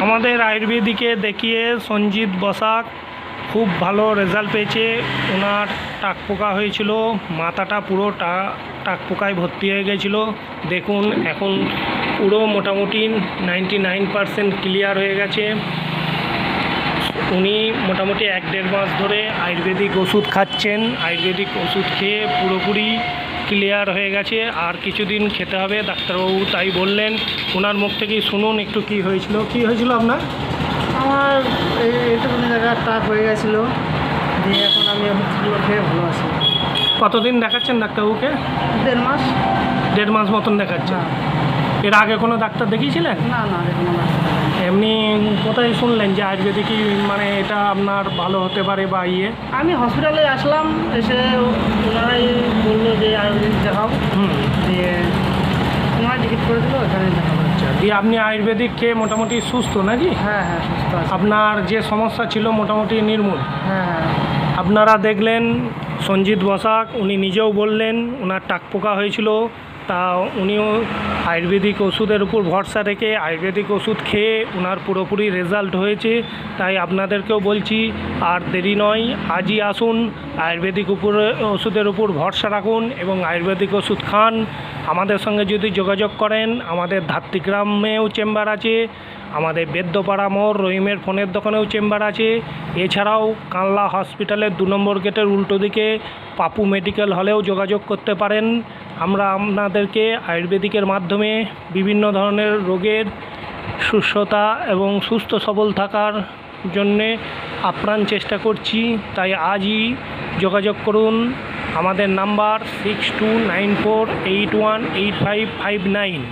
আমাদের আয়ুর্বেদিকে দেখিয়ে সঞ্জিত বসাক খুব ভালো রেজাল্ট পেয়েছে। ওনার টাক পোকা হয়েছিল, মাথাটা পুরো টাক পোকায় ভর্তি হয়ে গেছিলো। দেখুন এখন পুরো মোটামুটি 99% ক্লিয়ার হয়ে গেছে। উনি মোটামুটি 1-1.5 মাস ধরে আয়ুর্বেদিক ওষুধ খাচ্ছেন। আয়ুর্বেদিক ওষুধ খেয়ে পুরোপুরি ক্লিয়ার হয়ে গেছে, আর কিছুদিন খেতে হবে, ডাক্তারবাবু তাই বললেন। ওনার মুখ থেকেই শুনুন একটু কী হয়েছিল আপনার। আমার এইটুকুনি জায়গায় টাক হয়ে গেছিলো, দিয়ে এখন আমি ওষুধগুলো খেয়ে ভালো আছি। কতদিন দেখাচ্ছেন ডাক্তারবাবুকে? 1.5 মাস। 1.5 মাস মতন দেখাচ্ছেন। এর আগে কোনো ডাক্তার দেখিয়েছিলেন? না না, দেখুন না। এমনি কোথায় শুনলেন যে আয়ুর্বেদিকই মানে এটা আপনার ভালো হতে পারে বা আমি হসপিটালে আসলাম, এসে ওনারাই বললো যে আয়ুর্বেদিক দেখাও, দিয়ে ওনারা টিকিট করে দিল, এখানে দেখাবো। দিয়ে আপনি আয়ুর্বেদিক খেয়ে মোটামুটি সুস্থ নাকি? হ্যাঁ হ্যাঁ, সুস্থ আছে। আপনার যে সমস্যা ছিল মোটামুটি নির্মূল। হ্যাঁ হ্যাঁ। আপনারা দেখলেন সঞ্জিত বসাক, উনি নিজেও বললেন ওনার টাক পোকা হয়েছিল, তা উনিও আয়ুর্বেদিক ওষুধের উপর ভরসা রেখে আয়ুর্বেদিক ওষুধ খেয়ে ওনার পুরোপুরি রেজাল্ট হয়েছে। তাই আপনাদেরকেও বলছি, আর দেরি নয়, আজই আসুন, আয়ুর্বেদিক ওষুধের উপর ভরসা রাখুন এবং আয়ুর্বেদিক ওষুধ খান। আমাদের সঙ্গে যদি যোগাযোগ করেন, আমাদের ধাত্রীগ্রামেও চেম্বার আছে, আমাদের বেদ্যপাড়া মোড় রহিমের ফোনের দোকানেও চেম্বার আছে। এছাড়াও কানলা হসপিটালের 2 নম্বর গেটের উল্টো দিকে পাপু মেডিকেল হলেও যোগাযোগ করতে পারেন। আমরা আপনাদেরকে আয়ুর্বেদিকের মাধ্যমে বিভিন্ন ধরনের রোগের সুস্থতা এবং সুস্থ সবল থাকার জন্যে আপ্রাণ চেষ্টা করছি। তাই আজই যোগাযোগ করুন। আমাদের নাম্বার 6294818559।